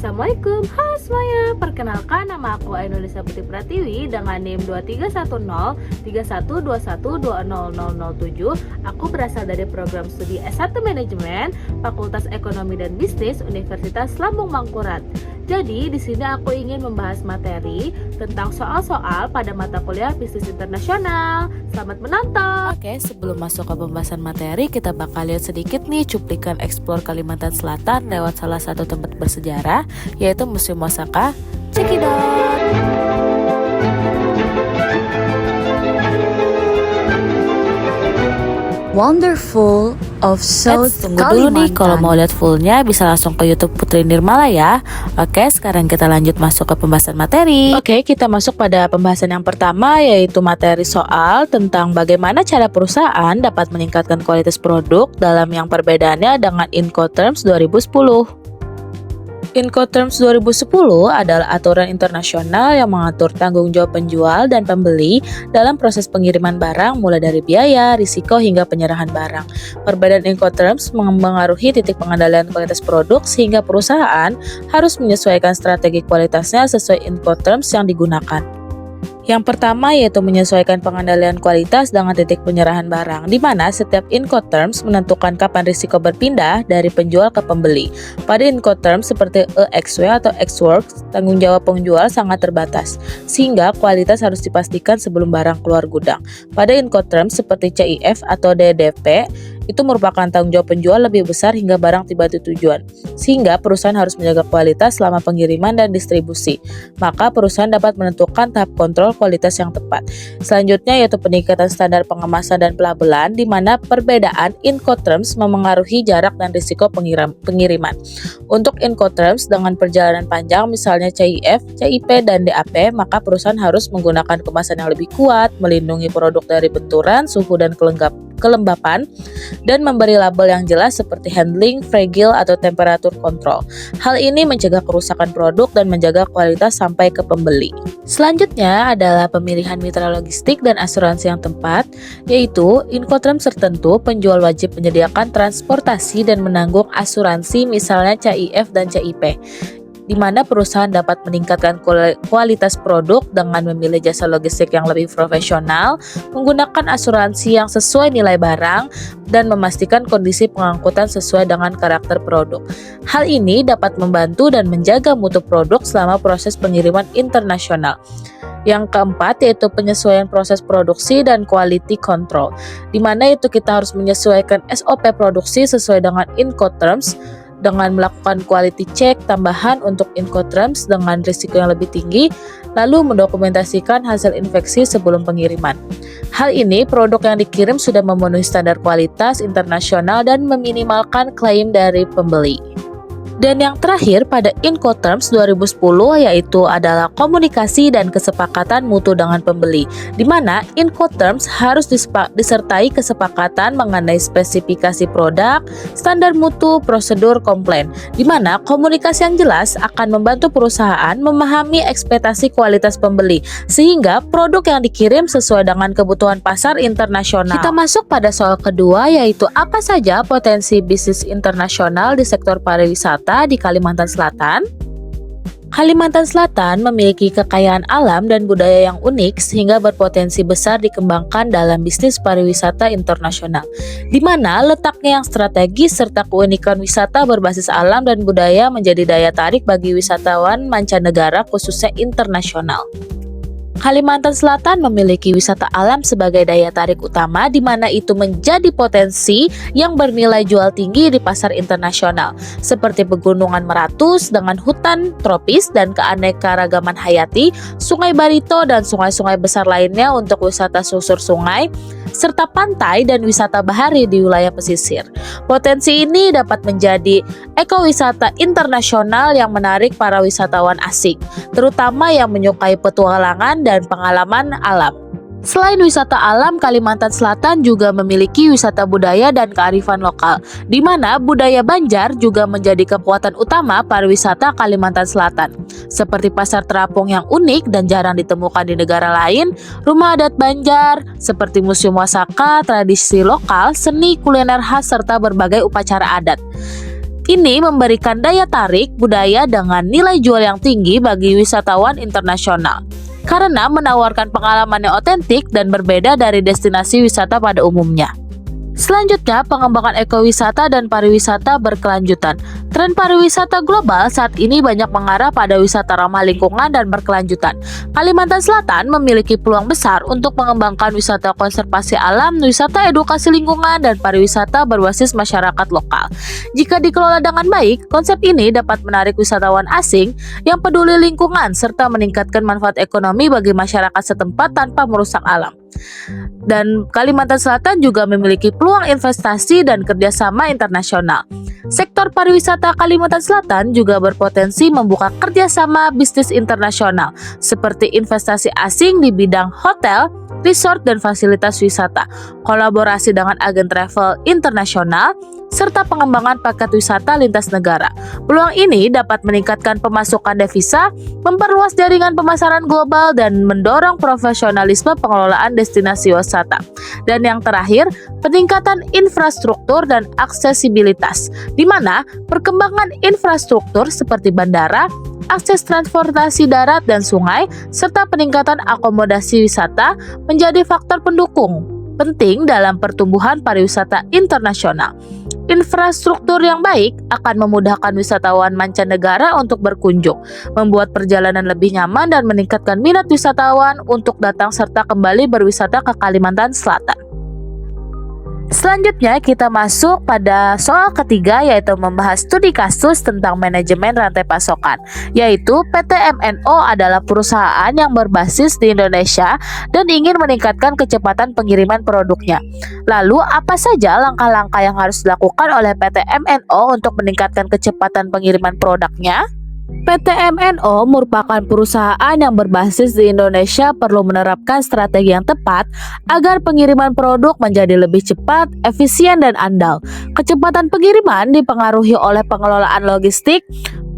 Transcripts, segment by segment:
Assalamualaikum, halo semuanya. Perkenalkan, nama aku Ainulisa Putri Pratiwi dengan NIM 23103121200007. Aku berasal dari program studi S1 Manajemen, Fakultas Ekonomi dan Bisnis Universitas Lambung Mangkurat. Jadi, di sini aku ingin membahas materi tentang soal-soal pada mata kuliah Bisnis Internasional. Selamat menonton. Oke, sebelum masuk ke pembahasan materi, kita bakal lihat sedikit nih cuplikan eksplor Kalimantan Selatan lewat salah satu tempat bersejarah, yaitu Museum Osaka. Check it out! Wonderful of South Tunggu dulu nih, kalau mau lihat fullnya bisa langsung ke YouTube Putri Nirmala ya. Oke, sekarang kita lanjut masuk ke pembahasan materi. Oke, kita masuk pada pembahasan yang pertama, yaitu materi soal tentang bagaimana cara perusahaan dapat meningkatkan kualitas produk dalam yang perbedaannya dengan Incoterms 2010. Incoterms 2010 adalah aturan internasional yang mengatur tanggung jawab penjual dan pembeli dalam proses pengiriman barang mulai dari biaya, risiko, hingga penyerahan barang. Perbedaan Incoterms mempengaruhi titik pengendalian kualitas produk sehingga perusahaan harus menyesuaikan strategi kualitasnya sesuai Incoterms yang digunakan. Yang pertama yaitu menyesuaikan pengendalian kualitas dengan titik penyerahan barang, di mana setiap Incoterms menentukan kapan risiko berpindah dari penjual ke pembeli. Pada Incoterms seperti EXW atau Ex-Works, tanggung jawab penjual sangat terbatas, sehingga kualitas harus dipastikan sebelum barang keluar gudang. Pada Incoterms seperti CIF atau DDP, itu merupakan tanggung jawab penjual lebih besar hingga barang tiba di tujuan, sehingga perusahaan harus menjaga kualitas selama pengiriman dan distribusi. Maka perusahaan dapat menentukan tahap kontrol kualitas yang tepat. Selanjutnya yaitu peningkatan standar pengemasan dan pelabelan, di mana perbedaan Incoterms memengaruhi jarak dan risiko pengiriman. Untuk Incoterms dengan perjalanan panjang, misalnya CIF, CIP, dan DAP, maka perusahaan harus menggunakan kemasan yang lebih kuat, melindungi produk dari benturan, suhu, dan kelembapan, dan memberi label yang jelas seperti handling, fragile, atau temperatur control. Hal ini mencegah kerusakan produk dan menjaga kualitas sampai ke pembeli. Selanjutnya adalah pemilihan mitra logistik dan asuransi yang tepat, yaitu Incoterms tertentu penjual wajib menyediakan transportasi dan menanggung asuransi, misalnya CIF dan CIP, di mana perusahaan dapat meningkatkan kualitas produk dengan memilih jasa logistik yang lebih profesional, menggunakan asuransi yang sesuai nilai barang, dan memastikan kondisi pengangkutan sesuai dengan karakter produk. Hal ini dapat membantu dan menjaga mutu produk selama proses pengiriman internasional. Yang keempat yaitu penyesuaian proses produksi dan quality control, di mana itu kita harus menyesuaikan SOP produksi sesuai dengan Incoterms, dengan melakukan quality check tambahan untuk Incoterms dengan risiko yang lebih tinggi, lalu mendokumentasikan hasil inspeksi sebelum pengiriman. Hal ini, produk yang dikirim sudah memenuhi standar kualitas internasional dan meminimalkan klaim dari pembeli. Dan yang terakhir pada Incoterms 2010 yaitu adalah komunikasi dan kesepakatan mutu dengan pembeli, di mana Incoterms harus disertai kesepakatan mengenai spesifikasi produk, standar mutu, prosedur komplain, di mana komunikasi yang jelas akan membantu perusahaan memahami ekspektasi kualitas pembeli, sehingga produk yang dikirim sesuai dengan kebutuhan pasar internasional. Kita masuk pada soal kedua, yaitu apa saja potensi bisnis internasional di sektor pariwisata di Kalimantan Selatan. Kalimantan Selatan memiliki kekayaan alam dan budaya yang unik sehingga berpotensi besar dikembangkan dalam bisnis pariwisata internasional, di mana letaknya yang strategis serta keunikan wisata berbasis alam dan budaya menjadi daya tarik bagi wisatawan mancanegara khususnya internasional. Kalimantan Selatan memiliki wisata alam sebagai daya tarik utama, di mana itu menjadi potensi yang bernilai jual tinggi di pasar internasional, seperti pegunungan Meratus dengan hutan tropis dan keanekaragaman hayati, Sungai Barito dan sungai-sungai besar lainnya untuk wisata susur sungai, serta pantai dan wisata bahari di wilayah pesisir. Potensi ini dapat menjadi ekowisata internasional yang menarik para wisatawan asing, terutama yang menyukai petualangan dan pengalaman alam. Selain wisata alam, Kalimantan Selatan juga memiliki wisata budaya dan kearifan lokal, di mana budaya Banjar juga menjadi kekuatan utama pariwisata Kalimantan Selatan, seperti pasar terapung yang unik dan jarang ditemukan di negara lain, rumah adat Banjar, seperti Museum Osaka, tradisi lokal, seni kuliner khas, serta berbagai upacara adat. Ini memberikan daya tarik budaya dengan nilai jual yang tinggi bagi wisatawan internasional karena menawarkan pengalaman yang otentik dan berbeda dari destinasi wisata pada umumnya. Selanjutnya, pengembangan ekowisata dan pariwisata berkelanjutan. Tren pariwisata global saat ini banyak mengarah pada wisata ramah lingkungan dan berkelanjutan. Kalimantan Selatan memiliki peluang besar untuk mengembangkan wisata konservasi alam, wisata edukasi lingkungan, dan pariwisata berbasis masyarakat lokal. Jika dikelola dengan baik, konsep ini dapat menarik wisatawan asing yang peduli lingkungan serta meningkatkan manfaat ekonomi bagi masyarakat setempat tanpa merusak alam. Dan Kalimantan Selatan juga memiliki peluang investasi dan kerjasama internasional. Sektor pariwisata Kalimantan Selatan juga berpotensi membuka kerjasama bisnis internasional seperti investasi asing di bidang hotel, resort, dan fasilitas wisata, kolaborasi dengan agen travel internasional, serta pengembangan paket wisata lintas negara. Peluang ini dapat meningkatkan pemasukan devisa, memperluas jaringan pemasaran global, dan mendorong profesionalisme pengelolaan destinasi wisata. Dan yang terakhir, peningkatan infrastruktur dan aksesibilitas, di mana perkembangan infrastruktur seperti bandara, akses transportasi darat dan sungai, serta peningkatan akomodasi wisata menjadi faktor pendukung penting dalam pertumbuhan pariwisata internasional. Infrastruktur yang baik akan memudahkan wisatawan mancanegara untuk berkunjung, membuat perjalanan lebih nyaman dan meningkatkan minat wisatawan untuk datang serta kembali berwisata ke Kalimantan Selatan. Selanjutnya kita masuk pada soal ketiga, yaitu membahas studi kasus tentang manajemen rantai pasokan, yaitu PT MNO adalah perusahaan yang berbasis di Indonesia dan ingin meningkatkan kecepatan pengiriman produknya. Lalu apa saja langkah-langkah yang harus dilakukan oleh PT MNO untuk meningkatkan kecepatan pengiriman produknya? PT MNO merupakan perusahaan yang berbasis di Indonesia perlu menerapkan strategi yang tepat agar pengiriman produk menjadi lebih cepat, efisien, dan andal. Kecepatan pengiriman dipengaruhi oleh pengelolaan logistik,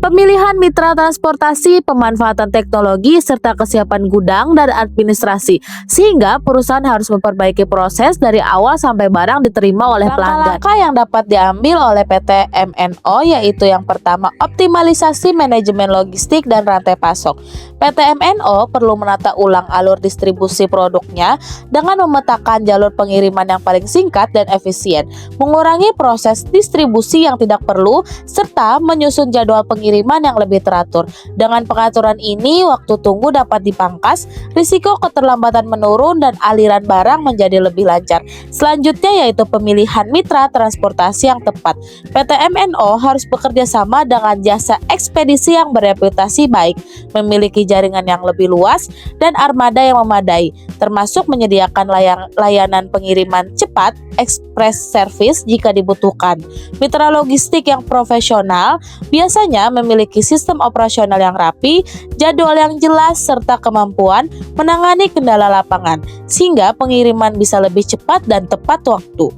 pemilihan mitra transportasi, pemanfaatan teknologi, serta kesiapan gudang dan administrasi, sehingga perusahaan harus memperbaiki proses dari awal sampai barang diterima oleh pelanggan. Langkah-langkah yang dapat diambil oleh PT MNO yaitu yang pertama, optimalisasi manajemen logistik dan rantai pasok. PT MNO perlu menata ulang alur distribusi produknya dengan memetakan jalur pengiriman yang paling singkat dan efisien, mengurangi proses distribusi yang tidak perlu, serta menyusun jadwal pengiriman yang lebih teratur. Dengan pengaturan ini, waktu tunggu dapat dipangkas, risiko keterlambatan menurun, dan aliran barang menjadi lebih lancar. Selanjutnya yaitu pemilihan mitra transportasi yang tepat. PT MNO harus bekerja sama dengan jasa ekspedisi yang bereputasi baik, memiliki jaringan yang lebih luas, dan armada yang memadai, termasuk menyediakan layanan pengiriman cepat, express service jika dibutuhkan. Mitra logistik yang profesional biasanya memiliki sistem operasional yang rapi, jadwal yang jelas, serta kemampuan menangani kendala lapangan, sehingga pengiriman bisa lebih cepat dan tepat waktu.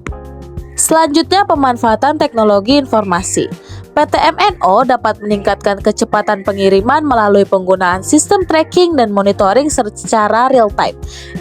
Selanjutnya, pemanfaatan teknologi informasi. PT MNO dapat meningkatkan kecepatan pengiriman melalui penggunaan sistem tracking dan monitoring secara real-time,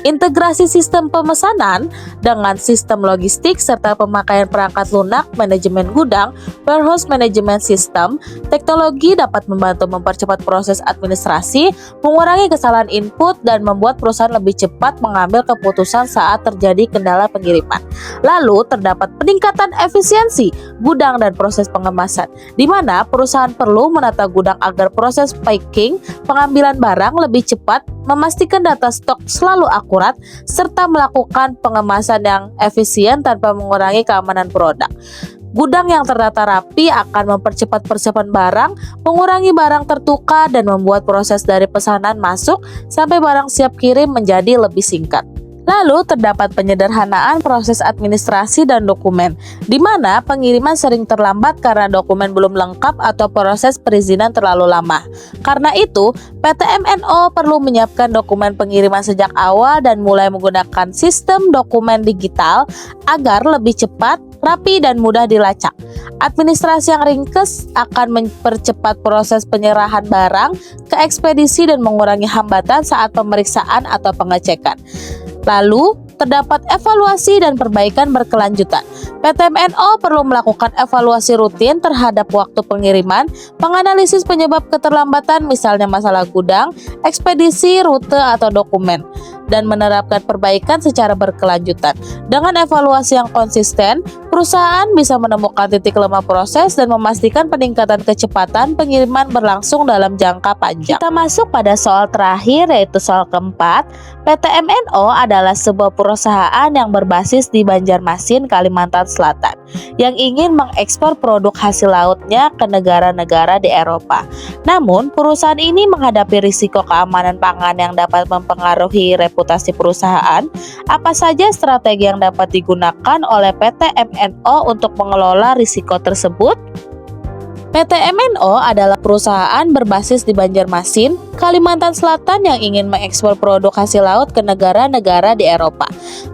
integrasi sistem pemesanan dengan sistem logistik, serta pemakaian perangkat lunak, manajemen gudang, warehouse management system. Teknologi dapat membantu mempercepat proses administrasi, mengurangi kesalahan input, dan membuat perusahaan lebih cepat mengambil keputusan saat terjadi kendala pengiriman. Lalu, terdapat peningkatan efisiensi gudang dan proses pengemasan, di mana perusahaan perlu menata gudang agar proses packing, pengambilan barang lebih cepat, memastikan data stok selalu akurat, serta melakukan pengemasan yang efisien tanpa mengurangi keamanan produk. Gudang yang terdata rapi akan mempercepat persiapan barang, mengurangi barang tertukar, dan membuat proses dari pesanan masuk sampai barang siap kirim menjadi lebih singkat. Lalu terdapat penyederhanaan proses administrasi dan dokumen, di mana pengiriman sering terlambat karena dokumen belum lengkap atau proses perizinan terlalu lama. Karena itu, PT MNO perlu menyiapkan dokumen pengiriman sejak awal dan mulai menggunakan sistem dokumen digital agar lebih cepat, rapi, dan mudah dilacak. Administrasi yang ringkes akan mempercepat proses penyerahan barang ke ekspedisi dan mengurangi hambatan saat pemeriksaan atau pengecekan. Lalu, terdapat evaluasi dan perbaikan berkelanjutan. PT MNO perlu melakukan evaluasi rutin terhadap waktu pengiriman, menganalisis penyebab keterlambatan misalnya masalah gudang, ekspedisi, rute, atau dokumen, dan menerapkan perbaikan secara berkelanjutan. Dengan evaluasi yang konsisten, perusahaan bisa menemukan titik lemah proses dan memastikan peningkatan kecepatan pengiriman berlangsung dalam jangka panjang. Kita masuk pada soal terakhir, yaitu soal keempat. PT MNO adalah sebuah perusahaan yang berbasis di Banjarmasin, Kalimantan Selatan, yang ingin mengekspor produk hasil lautnya ke negara-negara di Eropa. Namun, perusahaan ini menghadapi risiko keamanan pangan yang dapat mempengaruhi reputasi perusahaan. Apa saja strategi yang dapat digunakan oleh PT MNO untuk mengelola risiko tersebut? PT MNO adalah perusahaan berbasis di Banjarmasin, Kalimantan Selatan yang ingin mengekspor produk hasil laut ke negara-negara di Eropa.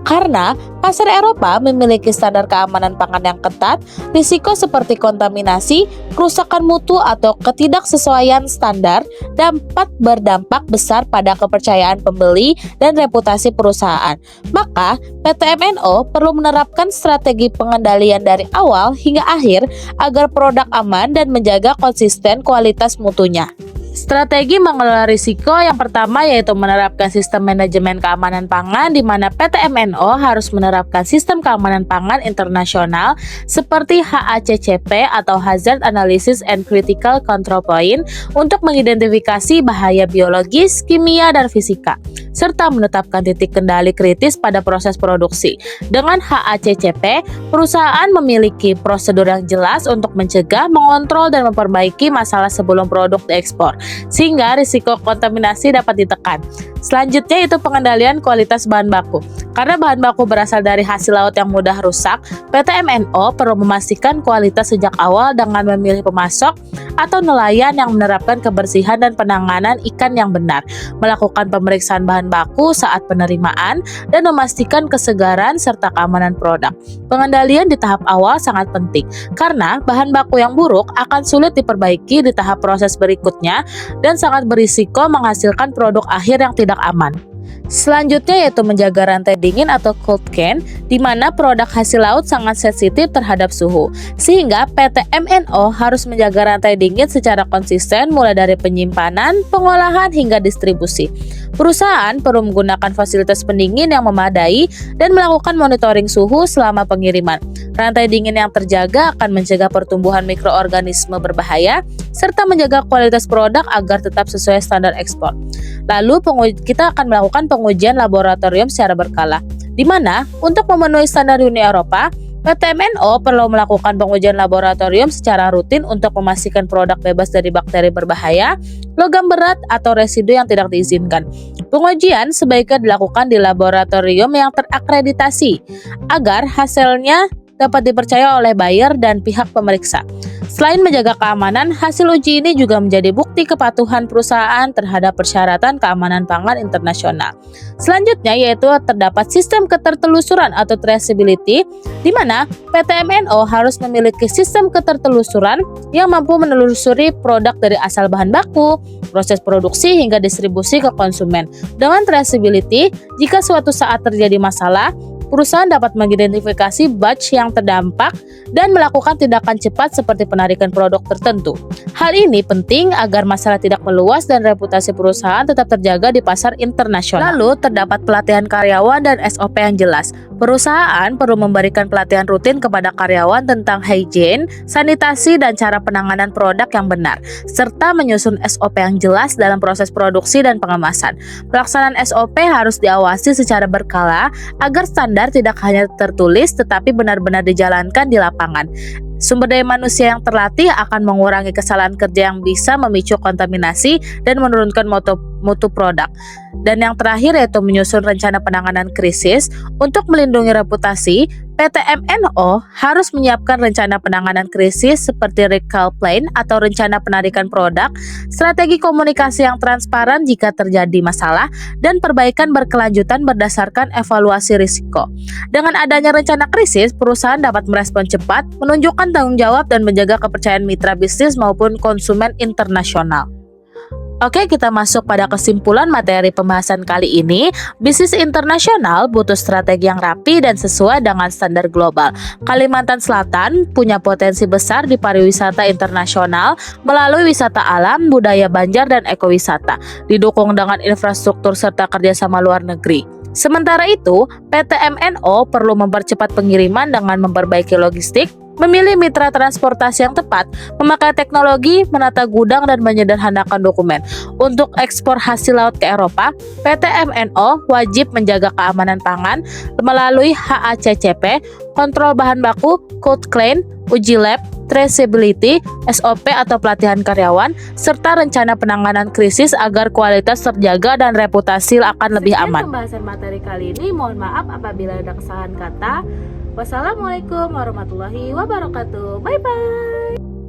Karena pasar Eropa memiliki standar keamanan pangan yang ketat, risiko seperti kontaminasi, kerusakan mutu atau ketidaksesuaian standar dapat berdampak besar pada kepercayaan pembeli dan reputasi perusahaan. Maka, PT MNO perlu menerapkan strategi pengendalian dari awal hingga akhir agar produk aman dan menjaga konsisten kualitas mutunya. Strategi mengelola risiko yang pertama yaitu menerapkan sistem manajemen keamanan pangan, di mana PT MNO harus menerapkan sistem keamanan pangan internasional seperti HACCP atau Hazard Analysis and Critical Control Point untuk mengidentifikasi bahaya biologis, kimia, dan fisika, serta menetapkan titik kendali kritis pada proses produksi. Dengan HACCP, perusahaan memiliki prosedur yang jelas untuk mencegah, mengontrol, dan memperbaiki masalah sebelum produk diekspor, sehingga risiko kontaminasi dapat ditekan. Selanjutnya itu pengendalian kualitas bahan baku. Karena bahan baku berasal dari hasil laut yang mudah rusak, PT MNO perlu memastikan kualitas sejak awal dengan memilih pemasok atau nelayan yang menerapkan kebersihan dan penanganan ikan yang benar, melakukan pemeriksaan bahan baku saat penerimaan, dan memastikan kesegaran serta keamanan produk. Pengendalian di tahap awal sangat penting, karena bahan baku yang buruk akan sulit diperbaiki di tahap proses berikutnya dan sangat berisiko menghasilkan produk akhir yang tidak aman. Selanjutnya yaitu menjaga rantai dingin atau cold chain, di mana produk hasil laut sangat sensitif terhadap suhu, sehingga PT MNO harus menjaga rantai dingin secara konsisten mulai dari penyimpanan, pengolahan, hingga distribusi. Perusahaan perlu menggunakan fasilitas pendingin yang memadai dan melakukan monitoring suhu selama pengiriman. Rantai dingin yang terjaga akan mencegah pertumbuhan mikroorganisme berbahaya serta menjaga kualitas produk agar tetap sesuai standar ekspor. Lalu kita akan melakukan pengujian laboratorium secara berkala, di mana untuk memenuhi standar Uni Eropa, PT MNO perlu melakukan pengujian laboratorium secara rutin untuk memastikan produk bebas dari bakteri berbahaya, logam berat, atau residu yang tidak diizinkan. Pengujian sebaiknya dilakukan di laboratorium yang terakreditasi agar hasilnya dapat dipercaya oleh buyer dan pihak pemeriksa. Selain menjaga keamanan, hasil uji ini juga menjadi bukti kepatuhan perusahaan terhadap persyaratan keamanan pangan internasional. Selanjutnya yaitu terdapat sistem ketertelusuran atau traceability, di mana PT MNO harus memiliki sistem ketertelusuran yang mampu menelusuri produk dari asal bahan baku, proses produksi, hingga distribusi ke konsumen. Dengan traceability, jika suatu saat terjadi masalah, perusahaan dapat mengidentifikasi batch yang terdampak dan melakukan tindakan cepat seperti penarikan produk tertentu. Hal ini penting agar masalah tidak meluas dan reputasi perusahaan tetap terjaga di pasar internasional. Lalu, terdapat pelatihan karyawan dan SOP yang jelas. Perusahaan perlu memberikan pelatihan rutin kepada karyawan tentang hygiene, sanitasi, dan cara penanganan produk yang benar, serta menyusun SOP yang jelas dalam proses produksi dan pengemasan. Pelaksanaan SOP harus diawasi secara berkala agar standar tidak hanya tertulis tetapi benar-benar dijalankan di lapangan. Sumber daya manusia yang terlatih akan mengurangi kesalahan kerja yang bisa memicu kontaminasi dan menurunkan mutu produk. Dan yang terakhir yaitu menyusun rencana penanganan krisis. Untuk melindungi reputasi, PT MNO harus menyiapkan rencana penanganan krisis seperti recall plan atau rencana penarikan produk, strategi komunikasi yang transparan jika terjadi masalah, dan perbaikan berkelanjutan berdasarkan evaluasi risiko. Dengan adanya rencana krisis, perusahaan dapat merespon cepat, menunjukkan tanggung jawab, dan menjaga kepercayaan mitra bisnis maupun konsumen internasional. Oke, kita masuk pada kesimpulan materi pembahasan kali ini. Bisnis internasional butuh strategi yang rapi dan sesuai dengan standar global. Kalimantan Selatan punya potensi besar di pariwisata internasional melalui wisata alam, budaya banjar, dan ekowisata, didukung dengan infrastruktur serta kerjasama luar negeri. Sementara itu, PT MNO perlu mempercepat pengiriman dengan memperbaiki logistik, memilih mitra transportasi yang tepat, memakai teknologi, menata gudang, dan menyederhanakan dokumen. Untuk ekspor hasil laut ke Eropa, PT MNO wajib menjaga keamanan pangan melalui HACCP, kontrol bahan baku, code claim, uji lab, traceability, SOP atau pelatihan karyawan, serta rencana penanganan krisis agar kualitas terjaga dan reputasi akan lebih Sekian aman. pembahasan materi kali ini. Mohon maaf apabila ada kesalahan kata. Wassalamualaikum warahmatullahi wabarakatuh. Bye bye.